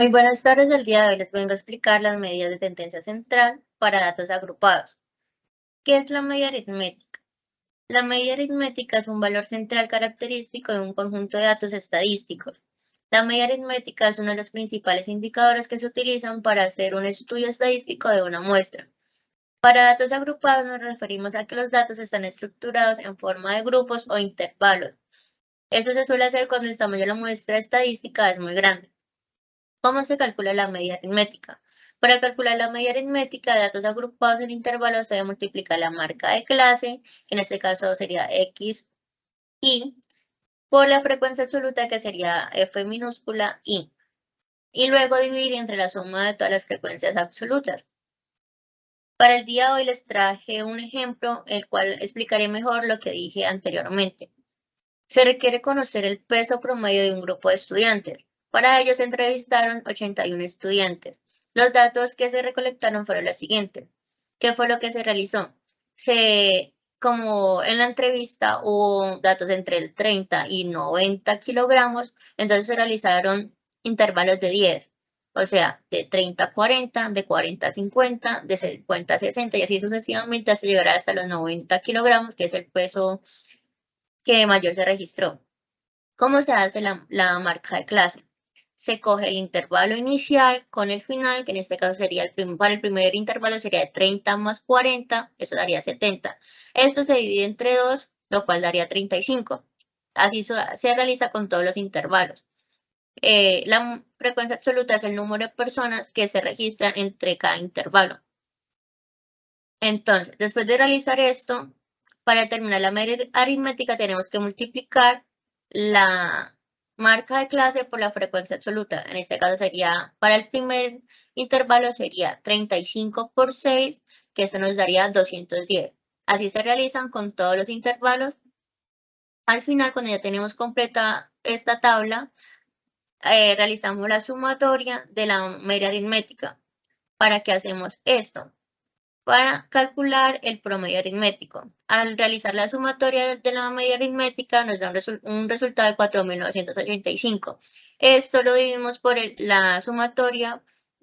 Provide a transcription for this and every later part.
Muy buenas tardes, el día de hoy les vengo a explicar las medidas de tendencia central para datos agrupados. ¿Qué es la media aritmética? La media aritmética es un valor central característico de un conjunto de datos estadísticos. La media aritmética es uno de los principales indicadores que se utilizan para hacer un estudio estadístico de una muestra. Para datos agrupados nos referimos a que los datos están estructurados en forma de grupos o intervalos. Eso se suele hacer cuando el tamaño de la muestra estadística es muy grande. ¿Cómo se calcula la media aritmética? Para calcular la media aritmética de datos agrupados en intervalos se debe multiplicar la marca de clase, que en este caso sería x, y, por la frecuencia absoluta, que sería f minúscula i, y luego dividir entre la suma de todas las frecuencias absolutas. Para el día de hoy les traje un ejemplo, el cual explicaré mejor lo que dije anteriormente. Se requiere conocer el peso promedio de un grupo de estudiantes. Para ello se entrevistaron 81 estudiantes. Los datos que se recolectaron fueron los siguientes. ¿Qué fue lo que se realizó? Como en la entrevista hubo datos entre el 30 y 90 kilogramos, entonces se realizaron intervalos de 10, o sea, de 30 a 40, de 40 a 50, de 50 a 60 y así sucesivamente hasta llegar hasta los 90 kilogramos, que es el peso que mayor se registró. ¿Cómo se hace la marca de clase? Se coge el intervalo inicial con el final, que en este caso sería para el primer intervalo sería de 30 más 40, eso daría 70. Esto se divide entre 2, lo cual daría 35. Así se realiza con todos los intervalos. La frecuencia absoluta es el número de personas que se registran entre cada intervalo. Entonces, después de realizar esto, para determinar la media aritmética tenemos que multiplicar la marca de clase por la frecuencia absoluta. En este caso sería, para el primer intervalo sería 35 por 6, que eso nos daría 210. Así se realizan con todos los intervalos. Al final, cuando ya tenemos completa esta tabla, realizamos la sumatoria de la media aritmética. ¿Para qué hacemos esto? Para calcular el promedio aritmético. Al realizar la sumatoria de la media aritmética nos da un resultado de 4.985. Esto lo dividimos por la sumatoria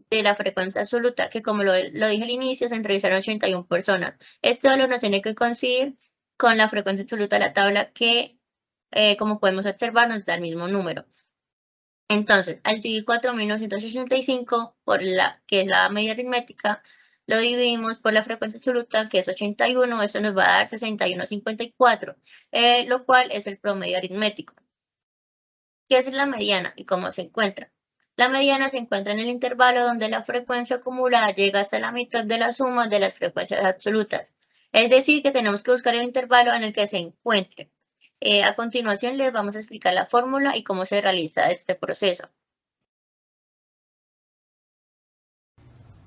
de la frecuencia absoluta, que como lo dije al inicio, se entrevistaron 81 personas. Este valor nos tiene que coincidir con la frecuencia absoluta de la tabla que, como podemos observar, nos da el mismo número. Entonces, al dividir 4.985 por que es la media aritmética, lo dividimos por la frecuencia absoluta, que es 81, esto nos va a dar 61,54, lo cual es el promedio aritmético. ¿Qué es la mediana y cómo se encuentra? La mediana se encuentra en el intervalo donde la frecuencia acumulada llega hasta la mitad de la suma de las frecuencias absolutas. Es decir, que tenemos que buscar el intervalo en el que se encuentre. A continuación les vamos a explicar la fórmula y cómo se realiza este proceso.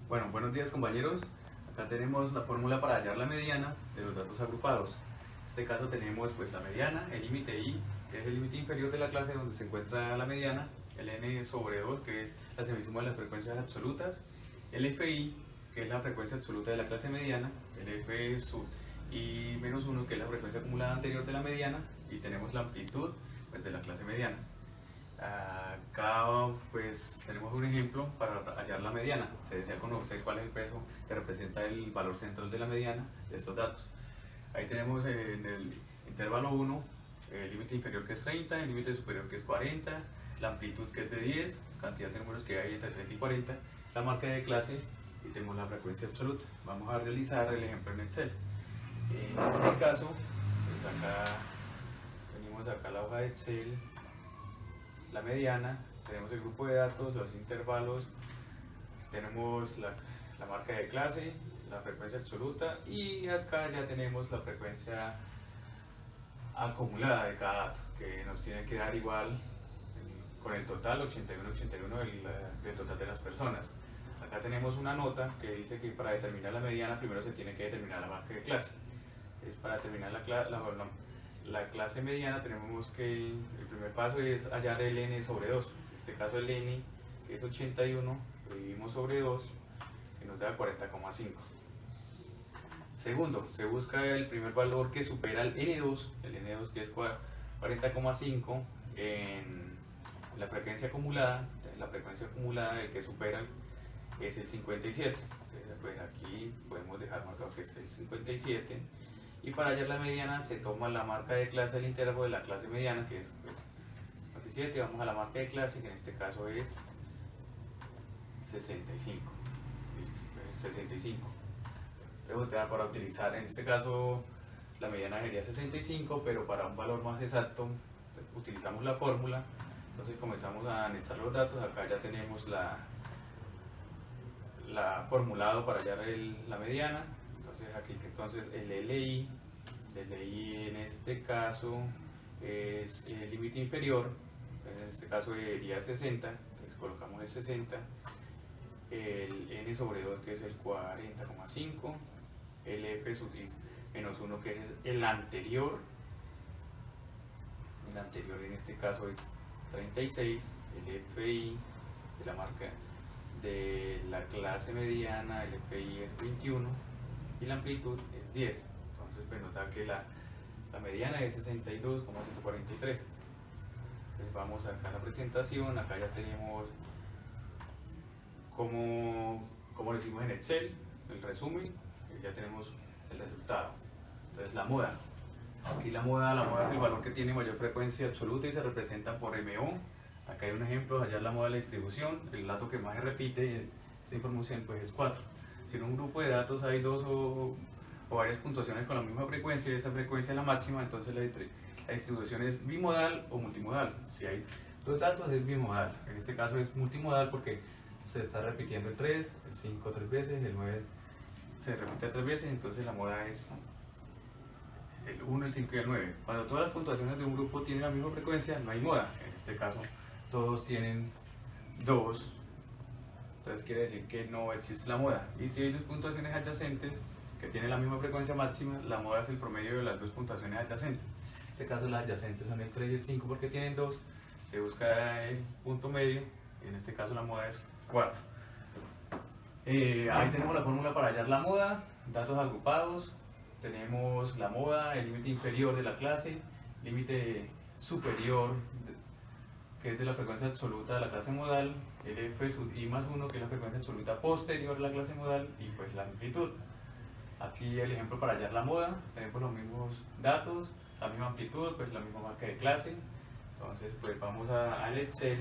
Bueno, buenos días compañeros. Acá tenemos la fórmula para hallar la mediana de los datos agrupados. En este caso tenemos pues la mediana, el límite i, que es el límite inferior de la clase donde se encuentra la mediana, el n sobre 2, que es la semisuma de las frecuencias absolutas, el fi, que es la frecuencia absoluta de la clase mediana, el f sub y menos 1, que es la frecuencia acumulada anterior de la mediana, y tenemos la amplitud pues, de la clase mediana. Acá pues tenemos un ejemplo para hallar la mediana. Se desea conocer cuál es el peso que representa el valor central de la mediana de estos datos. Ahí tenemos en el intervalo 1 el límite inferior que es 30, el límite superior que es 40, la amplitud que es de 10, cantidad de números que hay entre 30 y 40, la marca de clase y tenemos la frecuencia absoluta. Vamos a realizar el ejemplo en Excel. En este caso, pues acá venimos acá a la hoja de Excel, la mediana, tenemos el grupo de datos, los intervalos, tenemos la marca de clase, la frecuencia absoluta y acá ya tenemos la frecuencia acumulada de cada dato, que nos tiene que dar igual con el total 81 del total de las personas. Acá tenemos una nota que dice que para determinar la mediana primero se tiene que determinar la marca de clase. Es para determinar la clase mediana tenemos que, el primer paso es hallar el n sobre 2. En este caso el n, que es 81, lo dividimos sobre 2, que nos da 40,5. Segundo, se busca el primer valor que supera el n2 que es 40,5 en la frecuencia acumulada, el que supera es el 57. Entonces, pues aquí podemos dejar marcado que es el 57. Y para hallar la mediana se toma la marca de clase del intervalo de la clase mediana, que es pues, 57. Vamos a la marca de clase, que en este caso es 65. Listo, pues 65. Entonces, para utilizar, en este caso, la mediana sería 65, pero para un valor más exacto utilizamos la fórmula. Entonces comenzamos a anexar los datos. Acá ya tenemos la formulado para hallar la mediana. Entonces aquí el LI en este caso es el límite inferior, en este caso sería 60, entonces colocamos el 60, el n sobre 2 que es el 40,5, el f sub i menos 1 que es el anterior en este caso es 36, el fi de la marca de la clase mediana, el FI es 21 y la amplitud es 10. Entonces, pues nota que la mediana es 62,143. Entonces, vamos acá a la presentación. Acá ya tenemos como lo hicimos en Excel, el resumen, ya tenemos el resultado. Entonces, la moda. Aquí la moda es el valor que tiene mayor frecuencia absoluta y se representa por MO. Acá hay un ejemplo, hallar la moda de la distribución, el dato que más se repite esta información pues es 4. Si en un grupo de datos hay dos o varias puntuaciones con la misma frecuencia y esa frecuencia es la máxima, entonces la distribución es bimodal o multimodal. Si hay dos datos es bimodal, en este caso es multimodal porque se está repitiendo el 3, el 5 3 veces, el 9 se repite 3 veces, entonces la moda es el 1, el 5 y el 9. Cuando todas las puntuaciones de un grupo tienen la misma frecuencia, no hay moda. En este caso, todos tienen 2. Entonces quiere decir que no existe la moda. Y si hay dos puntuaciones adyacentes que tienen la misma frecuencia máxima, la moda es el promedio de las dos puntuaciones adyacentes. En este caso las adyacentes son el 3 y el 5 porque tienen 2. Se busca el punto medio y en este caso la moda es 4. Ahí tenemos la fórmula para hallar la moda, datos agrupados. Tenemos la moda, el límite inferior de la clase, límite superior, que es de la frecuencia absoluta de la clase modal, el f sub i más 1, que es la frecuencia absoluta posterior de la clase modal, y pues la amplitud. Aquí el ejemplo para hallar la moda, tenemos los mismos datos, la misma amplitud, pues la misma marca de clase. Entonces pues vamos al Excel.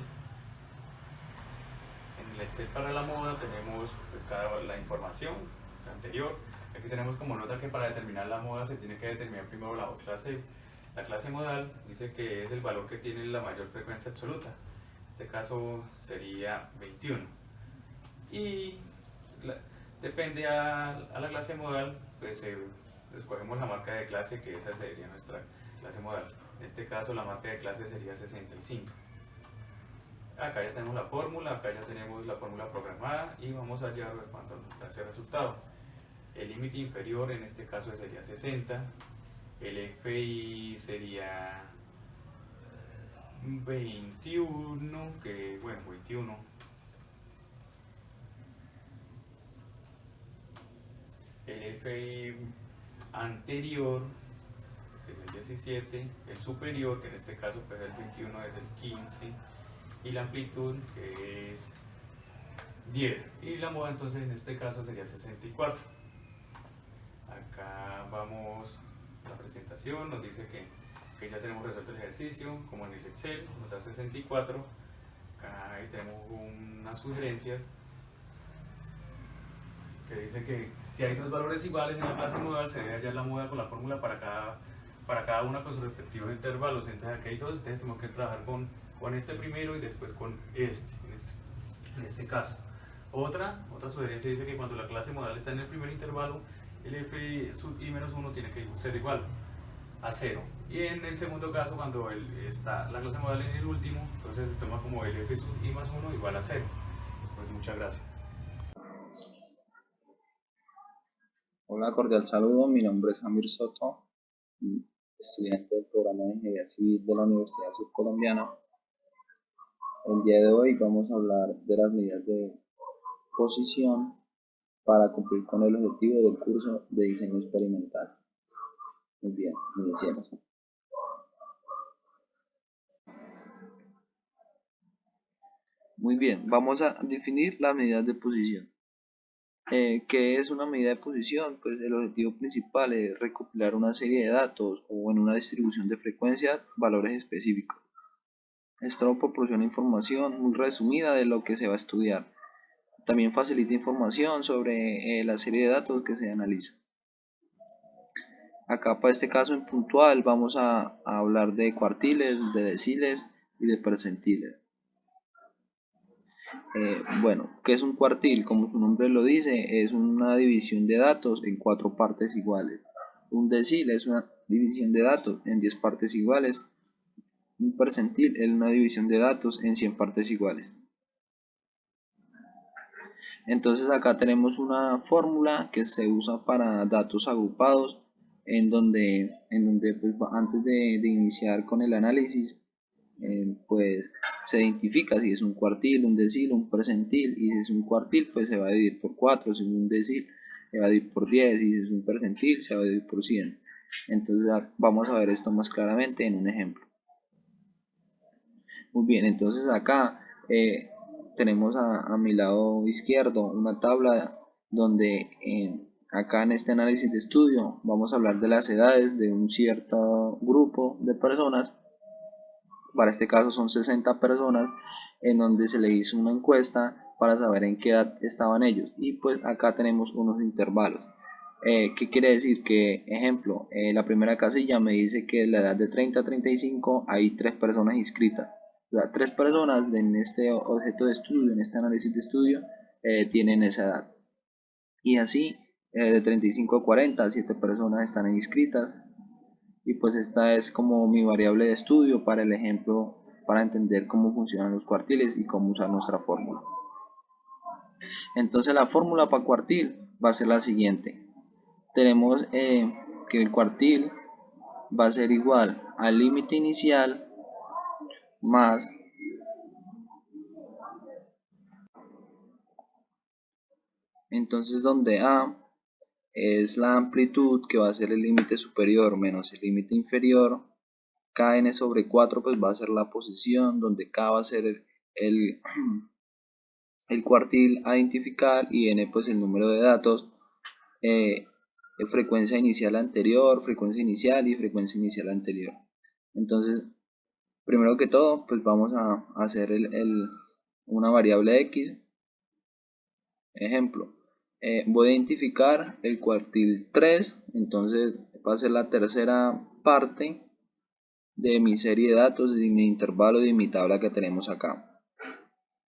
En el Excel para la moda tenemos pues la información anterior. Aquí tenemos como nota que para determinar la moda se tiene que determinar primero la clase modal. Dice que es el valor que tiene la mayor frecuencia absoluta. En este caso sería 21. Y depende a la clase modal, pues escogemos la marca de clase, que esa sería nuestra clase modal. En este caso la marca de clase sería 65. Acá ya tenemos la fórmula, acá ya tenemos la fórmula programada y vamos a hallar cuánto nos da ese resultado. El límite inferior en este caso sería 60, el FI sería 21, que bueno, 21. El FI anterior sería el 17, el superior, que en este caso pues el 21 es el 15, y la amplitud que es 10, y la moda entonces en este caso sería 64. Acá vamos a la presentación, nos dice que ya tenemos resuelto el ejercicio, como en el Excel, nos da 64. Acá ahí tenemos unas sugerencias que dice que si hay dos valores iguales en la clase modal, se debe hallar la moda con la fórmula para cada una con sus respectivos intervalos. Entonces aquí hay dos, entonces tenemos que trabajar con este primero y después con en este caso. Otra sugerencia dice que cuando la clase modal está en el primer intervalo, el f sub i menos 1 tiene que ser igual a 0. Y en el segundo caso, cuando está la clase modal en el último, entonces se toma como el f sub i más 1 igual a 0. Pues muchas gracias. Hola, cordial saludo. Mi nombre es Amir Soto, estudiante del programa de Ingeniería Civil de la Universidad Subcolombiana. El día de hoy vamos a hablar de las medidas de posición para cumplir con el objetivo del curso de diseño experimental. Muy bien, iniciemos. Muy bien, vamos a definir las medidas de posición. ¿Qué es una medida de posición? Pues el objetivo principal es recopilar una serie de datos o en una distribución de frecuencias valores específicos. Esto proporciona información muy resumida de lo que se va a estudiar. También facilita información sobre la serie de datos que se analiza. Acá para este caso en puntual vamos a hablar de cuartiles, de deciles y de percentiles. Bueno, ¿qué es un cuartil? Como su nombre lo dice, es una división de datos en 4 partes iguales. Un decil es una división de datos en 10 partes iguales. Un percentil es una división de datos en 100 partes iguales. Entonces acá tenemos una fórmula que se usa para datos agrupados en donde pues, antes de iniciar con el análisis pues se identifica si es un cuartil, un decil, un percentil, y si es un cuartil pues se va a dividir por 4, si es un decil se va a dividir por 10, y si es un percentil se va a dividir por 100. Entonces vamos a ver esto más claramente en un ejemplo. Muy bien, entonces acá tenemos a mi lado izquierdo una tabla donde acá en este análisis de estudio vamos a hablar de las edades de un cierto grupo de personas. Para este caso son 60 personas en donde se le hizo una encuesta para saber en qué edad estaban ellos, y pues acá tenemos unos intervalos. ¿Qué quiere decir? Que, ejemplo, la primera casilla me dice que en la edad de 30 a 35 hay 3 personas inscritas. O sea, 3 personas en este objeto de estudio, en este análisis de estudio, tienen esa edad. Y así, de 35 a 40, 7 personas están inscritas. Y pues esta es como mi variable de estudio para el ejemplo, para entender cómo funcionan los cuartiles y cómo usar nuestra fórmula. Entonces la fórmula para cuartil va a ser la siguiente. Tenemos que el cuartil va a ser igual al límite inicial más entonces donde A es la amplitud, que va a ser el límite superior menos el límite inferior. Kn sobre 4 pues va a ser la posición, donde K va a ser el, el cuartil a identificar, y n pues el número de datos, frecuencia inicial anterior, frecuencia inicial y frecuencia inicial anterior. Entonces, primero que todo, pues vamos a hacer una variable x. Ejemplo, voy a identificar el cuartil 3, entonces va a ser la tercera parte de mi serie de datos, de mi intervalo y de mi tabla que tenemos acá.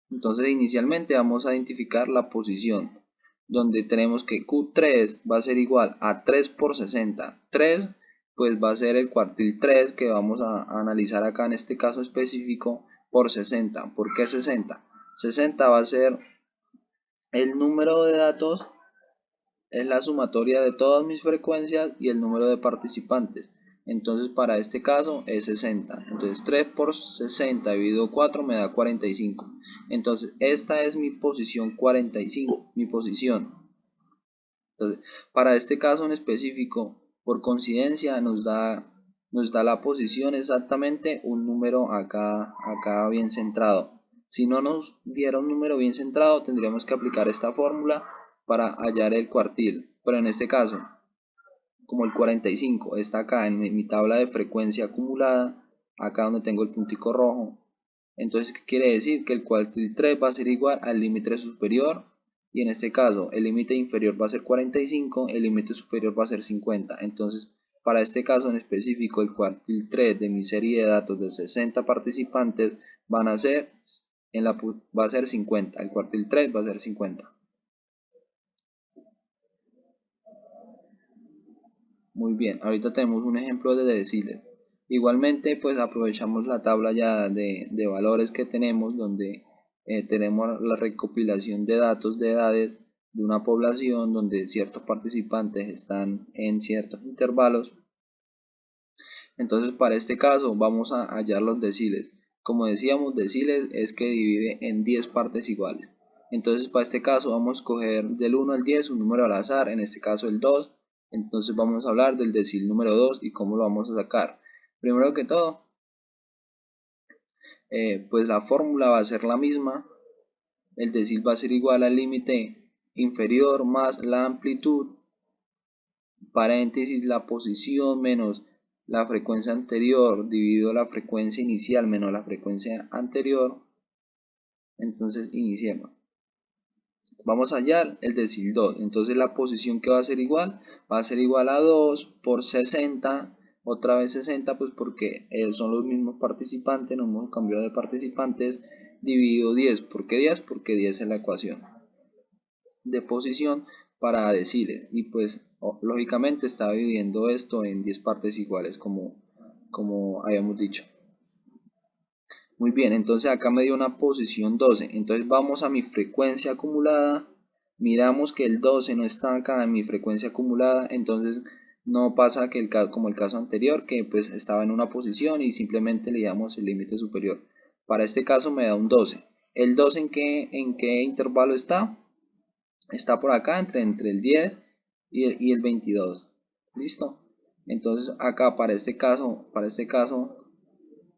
Entonces inicialmente vamos a identificar la posición, donde tenemos que Q3 va a ser igual a 3 por 60. 3 pues va a ser el cuartil 3 que vamos a analizar acá en este caso específico por 60. ¿Por qué 60? 60 va a ser el número de datos, es la sumatoria de todas mis frecuencias y el número de participantes. Entonces para este caso es 60. Entonces 3 por 60 dividido 4 me da 45. Entonces esta es mi posición 45, mi posición. Entonces, para este caso en específico, por coincidencia nos da la posición exactamente un número acá bien centrado. Si no nos diera un número bien centrado, tendríamos que aplicar esta fórmula para hallar el cuartil. Pero en este caso, como el 45 está acá en mi tabla de frecuencia acumulada, acá donde tengo el puntico rojo, entonces ¿qué quiere decir? Que el cuartil 3 va a ser igual al límite superior, y en este caso el límite inferior va a ser 45, el límite superior va a ser 50. Entonces para este caso en específico el cuartil 3 de mi serie de datos de 60 participantes van a ser va a ser 50, el cuartil 3 va a ser 50. Muy bien, ahorita tenemos un ejemplo de deciles. Igualmente, pues aprovechamos la tabla ya de valores que tenemos, donde tenemos la recopilación de datos de edades de una población donde ciertos participantes están en ciertos intervalos. Entonces, para este caso vamos a hallar los deciles. Como decíamos, deciles es que divide en 10 partes iguales. Entonces, para este caso vamos a escoger del 1 al 10 un número al azar, en este caso el 2. Entonces vamos a hablar del decil número 2 y cómo lo vamos a sacar. Primero que todo, pues la fórmula va a ser la misma el decil va a ser igual al límite inferior más la amplitud, paréntesis, la posición menos la frecuencia anterior dividido la frecuencia inicial menos la frecuencia anterior. Entonces iniciemos. Vamos a hallar el decil 2. Entonces la posición que va a ser igual a 2 por 60. Otra vez 60, pues porque son los mismos participantes, no hemos cambiado de participantes, dividido 10. ¿Por qué 10? Porque 10 es la ecuación de posición para deciles. Y pues lógicamente está dividiendo esto en 10 partes iguales como habíamos dicho. Muy bien, entonces acá me dio una posición 12. Entonces vamos a mi frecuencia acumulada. Miramos que el 12 no está acá en mi frecuencia acumulada. Entonces no pasa que como el caso anterior, que pues estaba en una posición y simplemente le damos el límite superior. Para este caso me da un 12. ¿El 12 en qué intervalo está? Está por acá entre el 10 y el 22. ¿Listo? Entonces acá para este caso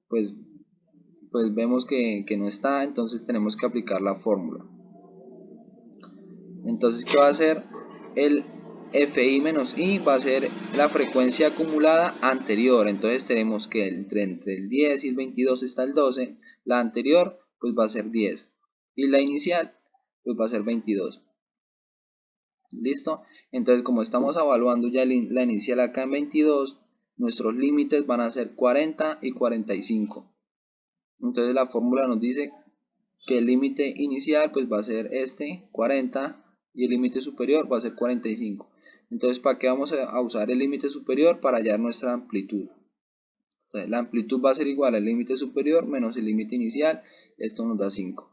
pues vemos que no está, entonces tenemos que aplicar la fórmula. Entonces, ¿qué va a hacer? El Fi menos I va a ser la frecuencia acumulada anterior. Entonces tenemos que entre el 10 y el 22 está el 12. La anterior pues va a ser 10. Y la inicial pues va a ser 22. ¿Listo? Entonces como estamos evaluando ya la inicial acá en 22, nuestros límites van a ser 40 y 45. Entonces la fórmula nos dice que el límite inicial pues va a ser 40 y el límite superior va a ser 45. Entonces, ¿para qué vamos a usar el límite superior? Para hallar nuestra amplitud. Entonces, la amplitud va a ser igual al límite superior menos el límite inicial. Esto nos da 5.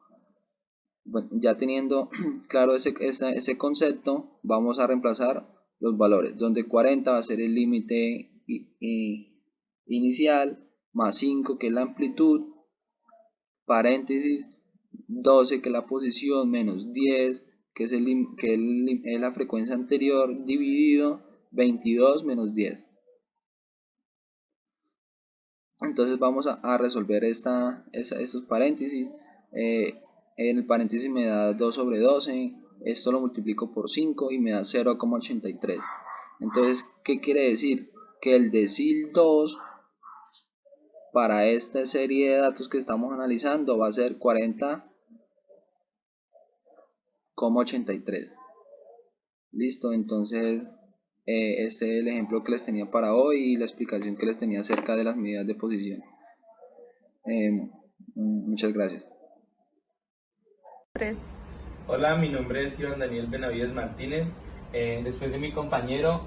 Bueno, ya teniendo claro ese concepto, vamos a reemplazar los valores, donde 40 va a ser el límite inicial, más 5 que es la amplitud, paréntesis, 12 que es la posición, menos 10 que es la frecuencia anterior, dividido 22 menos 10. Entonces vamos a resolver estos paréntesis. En el paréntesis me da 2 sobre 12, esto lo multiplico por 5 y me da 0,83. Entonces, ¿qué quiere decir? Que el decil 2 para esta serie de datos que estamos analizando va a ser 40,83. Listo, entonces este es el ejemplo que les tenía para hoy y la explicación que les tenía acerca de las medidas de posición. Muchas gracias. Hola, mi nombre es Iván Daniel Benavides Martínez. Después de mi compañero,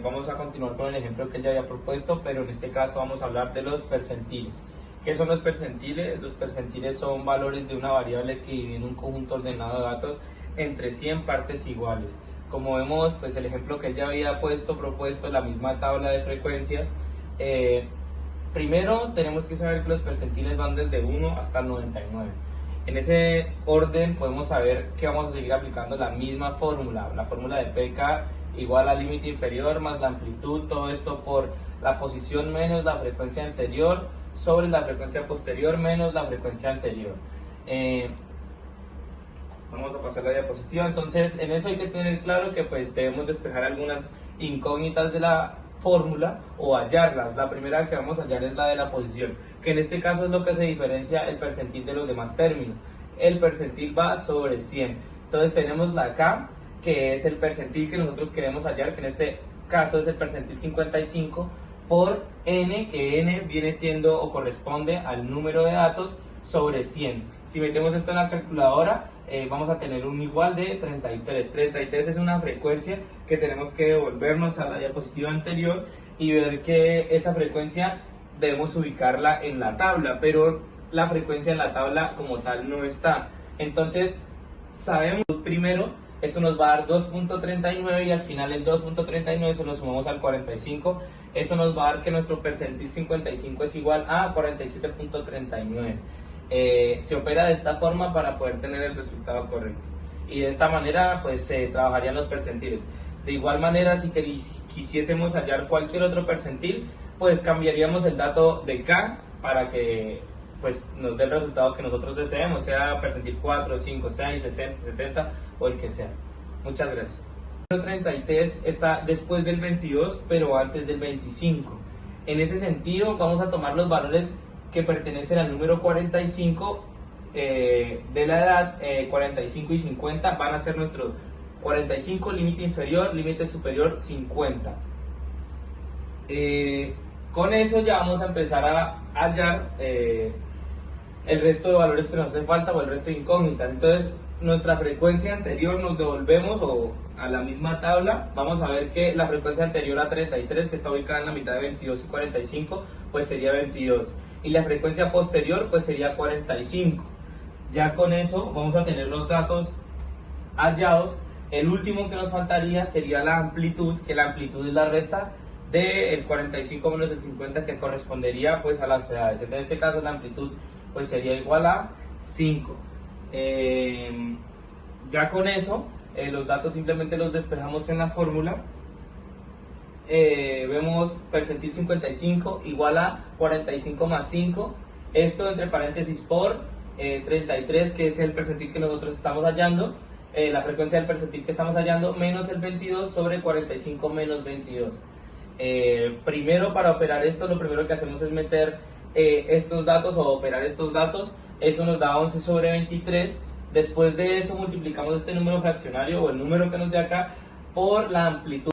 vamos a continuar con el ejemplo que él ya había propuesto, pero en este caso vamos a hablar de los percentiles. ¿Qué son los percentiles? Los percentiles son valores de una variable que divide un conjunto ordenado de datos entre 100 partes iguales. Como vemos, pues el ejemplo que él ya había propuesto la misma tabla de frecuencias. Primero tenemos que saber que los percentiles van desde 1 hasta el 99. En ese orden podemos saber que vamos a seguir aplicando la misma fórmula, la fórmula de pk igual al límite inferior más la amplitud, todo esto por la posición menos la frecuencia anterior sobre la frecuencia posterior menos la frecuencia anterior. Vamos a pasar la diapositiva. Entonces en eso hay que tener claro que pues debemos despejar algunas incógnitas de la fórmula o hallarlas. La primera que vamos a hallar es la de la posición, que en este caso es lo que se diferencia el percentil de los demás términos. El percentil va sobre 100. Entonces tenemos la K, que es el percentil que nosotros queremos hallar, que en este caso es el percentil 55, por N, que N viene siendo o corresponde al número de datos sobre 100. Si metemos esto en la calculadora, vamos a tener un igual de 33. 33 es una frecuencia que tenemos que devolvernos a la diapositiva anterior y ver que esa frecuencia debemos ubicarla en la tabla, pero la frecuencia en la tabla como tal no está. Entonces sabemos primero, eso nos va a dar 2.39 y al final el 2.39 se lo sumamos al 45, eso nos va a dar que nuestro percentil 55 es igual a 47.39. Se opera de esta forma para poder tener el resultado correcto y de esta manera pues se trabajarían los percentiles. De igual manera, si quisiésemos hallar cualquier otro percentil, pues cambiaríamos el dato de K para que pues nos dé el resultado que nosotros deseemos, sea percentil 4, 5, 6, 60, 70 o el que sea. Muchas gracias. El número 33 está después del 22, pero antes del 25. En ese sentido, vamos a tomar los valores que pertenecen al número 45 de la edad, 45 y 50 van a ser nuestros 45 límite inferior, límite superior 50. Con eso ya vamos a empezar a hallar el resto de valores que nos hace falta o el resto de incógnitas. Entonces, nuestra frecuencia anterior nos devolvemos a la misma tabla. Vamos a ver que la frecuencia anterior a 33, que está ubicada en la mitad de 22 y 45, pues sería 22. Y la frecuencia posterior pues sería 45. Ya con eso vamos a tener los datos hallados. El último que nos faltaría sería la amplitud, que la amplitud es la resta del 45 menos el 50, que correspondería pues a las edades. En este caso la amplitud pues sería igual a 5. Ya con eso los datos simplemente los despejamos en la fórmula. Vemos percentil 55 igual a 45 más 5, esto entre paréntesis por 33, que es el percentil que nosotros estamos hallando, la frecuencia del percentil que estamos hallando, menos el 22 sobre 45 menos 22. Primero, para operar esto, lo primero que hacemos es meter estos datos o operar estos datos. Eso nos da 11 sobre 23. Después de eso multiplicamos este número fraccionario o el número que nos dé acá por la amplitud.